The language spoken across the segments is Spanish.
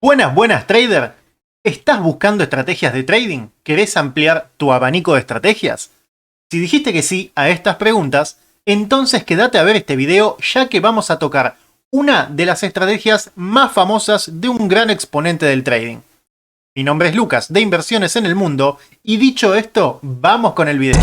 Buenas trader. ¿Estás buscando estrategias de trading? ¿Querés ampliar tu abanico de estrategias? Si dijiste que sí a estas preguntas, entonces quédate a ver este video ya que vamos a tocar una de las estrategias más famosas de un gran exponente del trading. Mi nombre es Lucas de Inversiones en el Mundo y dicho esto, vamos con el video.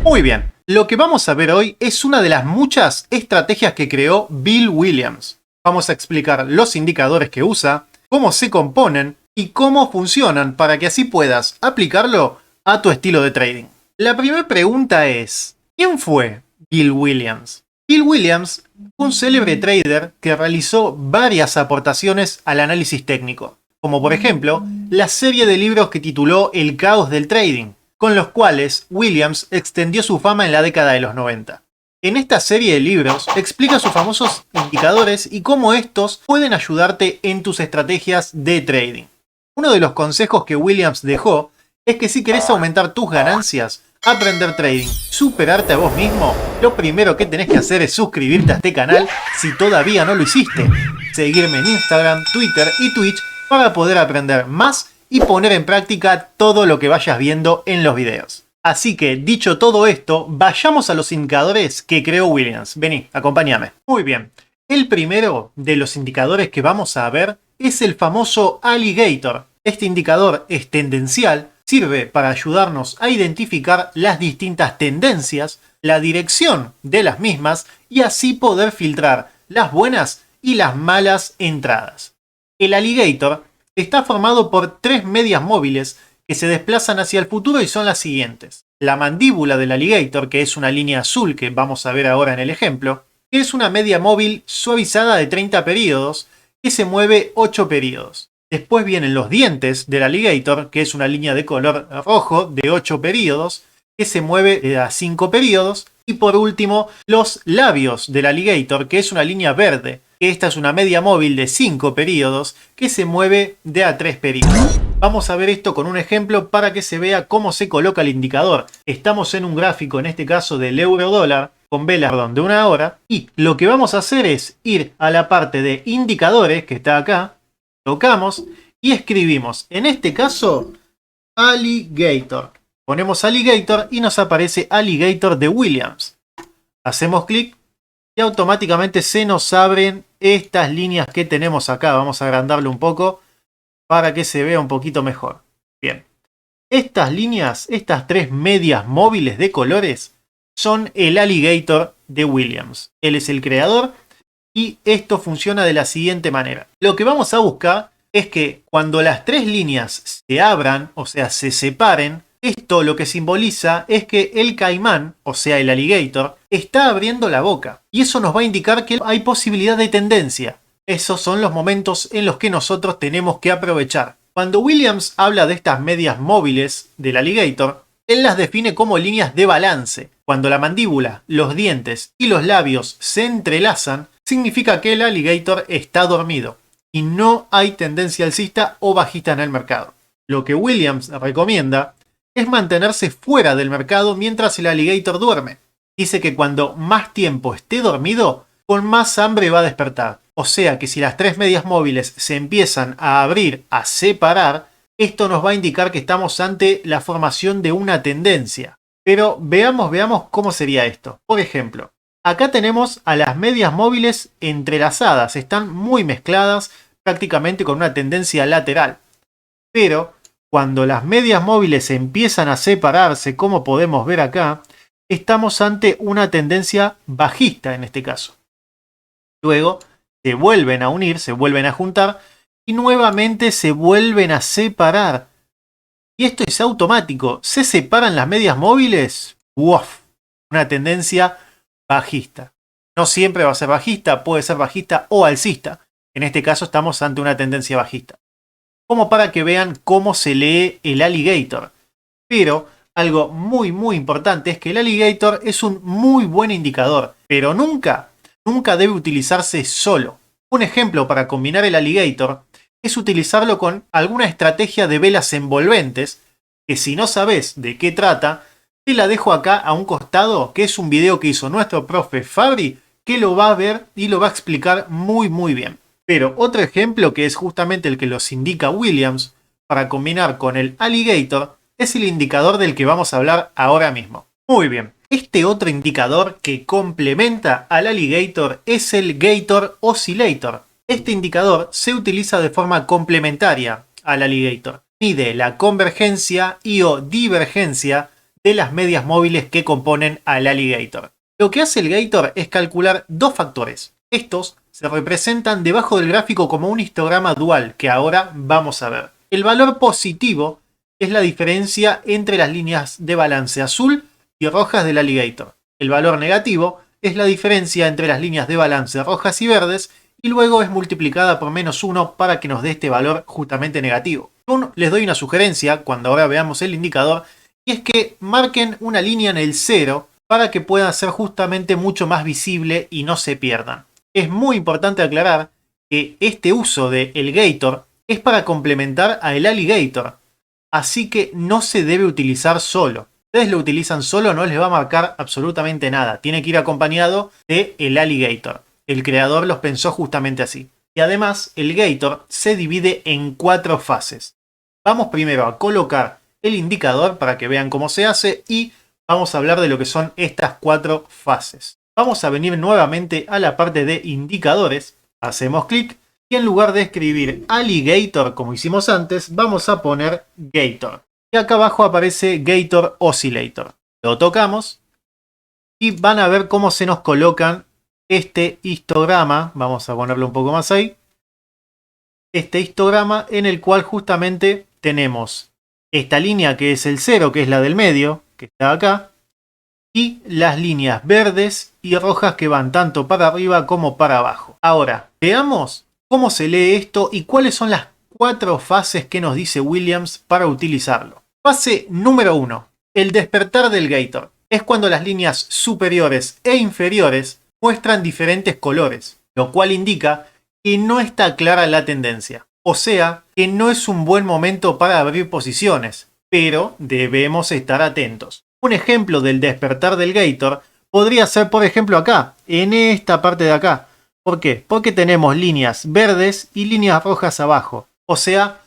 Muy bien, lo que vamos a ver hoy es una de las muchas estrategias que creó Bill Williams. Vamos a explicar los indicadores que usa, cómo se componen y cómo funcionan para que así puedas aplicarlo a tu estilo de trading. La primera pregunta es, ¿quién fue Bill Williams? Bill Williams fue un célebre trader que realizó varias aportaciones al análisis técnico, como por ejemplo la serie de libros que tituló El caos del trading, con los cuales Williams extendió su fama en la década de los 90. En esta serie de libros explica sus famosos indicadores y cómo estos pueden ayudarte en tus estrategias de trading. Uno de los consejos que Williams dejó es que si querés aumentar tus ganancias, aprender trading, superarte a vos mismo, lo primero que tenés que hacer es suscribirte a este canal si todavía no lo hiciste, seguirme en Instagram, Twitter y Twitch para poder aprender más y poner en práctica todo lo que vayas viendo en los videos. Así que, dicho todo esto, vayamos a los indicadores que creó Williams. Vení, acompáñame. Muy bien. El primero de los indicadores que vamos a ver es el famoso Alligator. Este indicador es tendencial, sirve para ayudarnos a identificar las distintas tendencias, la dirección de las mismas y así poder filtrar las buenas y las malas entradas. El Alligator está formado por tres medias móviles que se desplazan hacia el futuro y son las siguientes. La mandíbula del alligator, que es una línea azul que vamos a ver ahora en el ejemplo, que es una media móvil suavizada de 30 periodos que se mueve 8 periodos. Después vienen los dientes del alligator, que es una línea de color rojo de 8 periodos que se mueve a 5 periodos. Y por último, los labios del alligator, que es una línea verde. Esta es una media móvil de 5 periodos que se mueve de a 3 periodos. Vamos a ver esto con un ejemplo para que se vea cómo se coloca el indicador. Estamos en un gráfico, en este caso del euro dólar, con velas de una hora. Y lo que vamos a hacer es ir a la parte de indicadores, que está acá. Tocamos y escribimos, en este caso, Alligator. Ponemos Alligator y nos aparece Alligator de Williams. Hacemos clic y automáticamente se nos abren estas líneas que tenemos acá. Vamos a agrandarlo un poco para que se vea un poquito mejor. Bien. Estas líneas, estas tres medias móviles de colores, son el Alligator de Williams. Él es el creador y esto funciona de la siguiente manera. Lo que vamos a buscar es que cuando las tres líneas se abran, o sea, se separen, esto lo que simboliza es que el caimán, o sea el alligator, está abriendo la boca. Y eso nos va a indicar que hay posibilidad de tendencia. Esos son los momentos en los que nosotros tenemos que aprovechar. Cuando Williams habla de estas medias móviles del alligator, él las define como líneas de balance. Cuando la mandíbula, los dientes y los labios se entrelazan, significa que el alligator está dormido y no hay tendencia alcista o bajista en el mercado. Lo que Williams recomienda es mantenerse fuera del mercado mientras el alligator duerme. Dice que cuando más tiempo esté dormido, con más hambre va a despertar. O sea que si las tres medias móviles se empiezan a abrir, a separar, esto nos va a indicar que estamos ante la formación de una tendencia. Pero veamos cómo sería esto. Por ejemplo, acá tenemos a las medias móviles entrelazadas. Están muy mezcladas, prácticamente con una tendencia lateral. Pero cuando las medias móviles empiezan a separarse, como podemos ver acá, estamos ante una tendencia bajista en este caso. Luego se vuelven a unir, se vuelven a juntar y nuevamente se vuelven a separar. Y esto es automático. Se separan las medias móviles. ¡Uf! Una tendencia bajista. No siempre va a ser bajista, puede ser bajista o alcista. En este caso estamos ante una tendencia bajista. Como para que vean cómo se lee el alligator. Pero algo muy importante es que el alligator es un muy buen indicador, pero nunca debe utilizarse solo. Un ejemplo para combinar el alligator es utilizarlo con alguna estrategia de velas envolventes, que si no sabes de qué trata, te la dejo acá a un costado, que es un video que hizo nuestro profe Fabri, que lo va a ver y lo va a explicar muy bien. Pero otro ejemplo, que es justamente el que los indica Williams para combinar con el Alligator, es el indicador del que vamos a hablar ahora mismo. Muy bien, este otro indicador que complementa al Alligator es el Gator Oscillator. Este indicador se utiliza de forma complementaria al Alligator. Mide la convergencia y o divergencia de las medias móviles que componen al Alligator. Lo que hace el Gator es calcular dos factores. Estos se representan debajo del gráfico como un histograma dual que ahora vamos a ver. El valor positivo es la diferencia entre las líneas de balance azul y rojas del Alligator. El valor negativo es la diferencia entre las líneas de balance rojas y verdes y luego es multiplicada por -1 para que nos dé este valor justamente negativo. Yo les doy una sugerencia cuando ahora veamos el indicador, y es que marquen una línea en el 0 para que pueda ser justamente mucho más visible y no se pierdan. Es muy importante aclarar que este uso del Gator es para complementar al Alligator, así que no se debe utilizar solo. Si ustedes lo utilizan solo no les va a marcar absolutamente nada, tiene que ir acompañado del Alligator. El creador los pensó justamente así. Y además el Gator se divide en 4 fases. Vamos primero a colocar el indicador para que vean cómo se hace y vamos a hablar de lo que son estas 4 fases. Vamos a venir nuevamente a la parte de indicadores, hacemos clic y en lugar de escribir Alligator como hicimos antes, vamos a poner Gator. Y acá abajo aparece Gator Oscillator. Lo tocamos y van a ver cómo se nos colocan este histograma. Vamos a ponerlo un poco más ahí. Este histograma en el cual justamente tenemos esta línea que es el 0, que es la del medio, que está acá, y las líneas verdes y rojas que van tanto para arriba como para abajo. Ahora, veamos cómo se lee esto y cuáles son las 4 fases que nos dice Williams para utilizarlo. Fase número 1, el despertar del Gator. Es cuando las líneas superiores e inferiores muestran diferentes colores, lo cual indica que no está clara la tendencia. O sea, que no es un buen momento para abrir posiciones, pero debemos estar atentos. Un ejemplo del despertar del Gator podría ser, por ejemplo, acá, en esta parte de acá. ¿Por qué? Porque tenemos líneas verdes y líneas rojas abajo. O sea,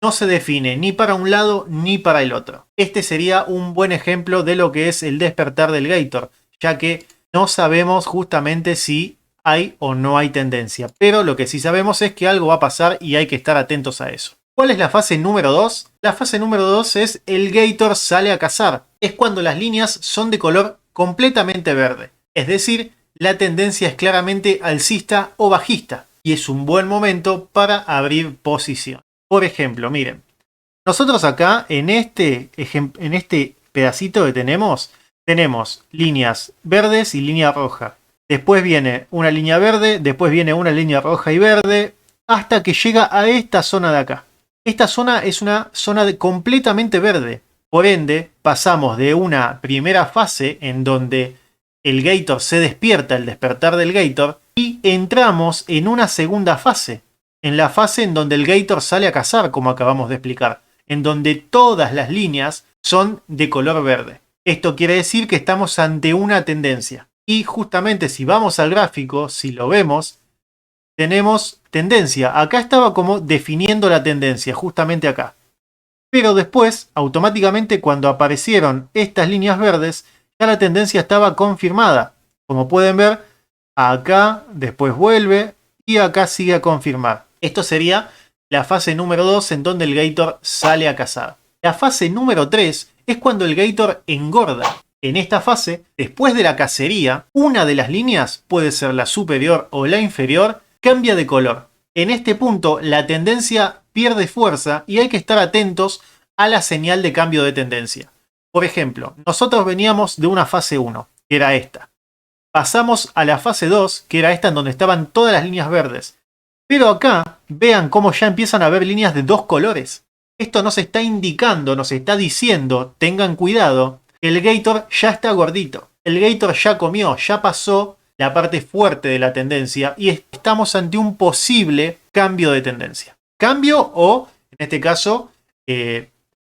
no se define ni para un lado ni para el otro. Este sería un buen ejemplo de lo que es el despertar del Gator, ya que no sabemos justamente si hay o no hay tendencia. Pero lo que sí sabemos es que algo va a pasar y hay que estar atentos a eso. ¿Cuál es la fase número 2? La fase número 2 es el Gator sale a cazar. Es cuando las líneas son de color completamente verde. Es decir, la tendencia es claramente alcista o bajista. Y es un buen momento para abrir posición. Por ejemplo, miren. Nosotros acá en este pedacito que tenemos líneas verdes y línea roja. Después viene una línea verde, después viene una línea roja y verde, hasta que llega a esta zona de acá. Esta zona es una zona completamente verde. Por ende, pasamos de una primera fase en donde el Gator se despierta, el despertar del Gator, y entramos en una segunda fase. En la fase en donde el Gator sale a cazar, como acabamos de explicar. En donde todas las líneas son de color verde. Esto quiere decir que estamos ante una tendencia. Y justamente si vamos al gráfico, si lo vemos, tenemos tendencia. Acá estaba como definiendo la tendencia, justamente acá. Pero después, automáticamente cuando aparecieron estas líneas verdes, ya la tendencia estaba confirmada. Como pueden ver, acá, después vuelve y acá sigue a confirmar. Esto sería la fase número 2 en donde el Gator sale a cazar. La fase número 3 es cuando el Gator engorda. En esta fase, después de la cacería, una de las líneas, puede ser la superior o la inferior, cambia de color. En este punto, la tendencia pierde fuerza y hay que estar atentos a la señal de cambio de tendencia. Por ejemplo, nosotros veníamos de una fase 1, que era esta. Pasamos a la fase 2, que era esta en donde estaban todas las líneas verdes. Pero acá, vean cómo ya empiezan a haber líneas de 2 colores. Esto nos está indicando, nos está diciendo, tengan cuidado, el Gator ya está gordito. El Gator ya comió, ya pasó la parte fuerte de la tendencia y estamos ante un posible cambio de tendencia. Cambio o, en este caso,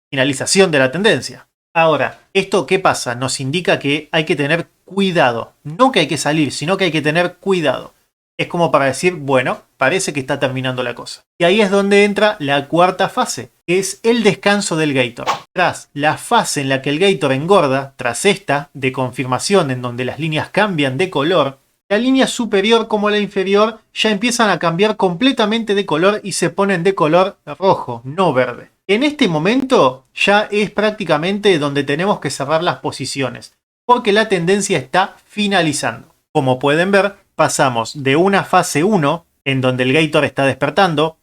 finalización de la tendencia. Ahora, ¿esto qué pasa? Nos indica que hay que tener cuidado. No que hay que salir, sino que hay que tener cuidado. Es como para decir, bueno, parece que está terminando la cosa. Y ahí es donde entra la cuarta fase, que es el descanso del Gator. Tras la fase en la que el Gator engorda, tras esta de confirmación en donde las líneas cambian de color, la línea superior como la inferior ya empiezan a cambiar completamente de color y se ponen de color rojo, no verde. En este momento ya es prácticamente donde tenemos que cerrar las posiciones, porque la tendencia está finalizando. Como pueden ver, pasamos de una fase 1, en donde el Gator está despertando,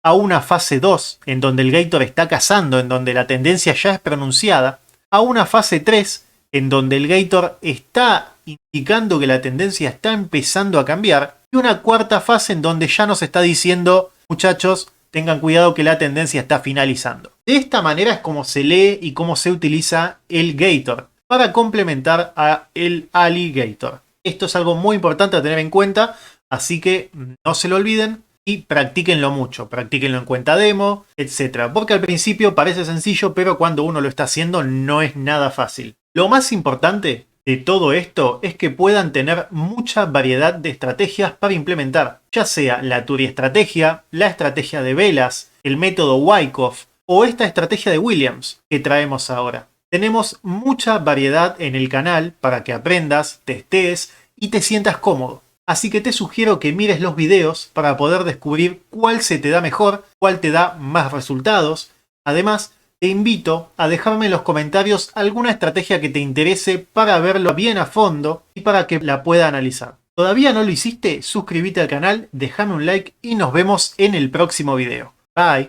a una fase 2, en donde el Gator está cazando, en donde la tendencia ya es pronunciada, a una fase 3, en donde el Gator está indicando que la tendencia está empezando a cambiar, y una cuarta fase en donde ya nos está diciendo, muchachos, tengan cuidado que la tendencia está finalizando. De esta manera es como se lee y cómo se utiliza el Gator para complementar a el Alligator. Esto es algo muy importante a tener en cuenta, así que no se lo olviden y practíquenlo mucho. Practíquenlo en cuenta demo, etc. Porque al principio parece sencillo, pero cuando uno lo está haciendo no es nada fácil. Lo más importante de todo esto es que puedan tener mucha variedad de estrategias para implementar, ya sea la turiestrategia, la estrategia de velas, el método Wyckoff o esta estrategia de Williams que traemos ahora. Tenemos mucha variedad en el canal para que aprendas, testees y te sientas cómodo. Así que te sugiero que mires los videos para poder descubrir cuál se te da mejor, cuál te da más resultados. Además, te invito a dejarme en los comentarios alguna estrategia que te interese para verlo bien a fondo y para que la pueda analizar. ¿Todavía no lo hiciste? Suscríbete al canal, déjame un like y nos vemos en el próximo video. Bye.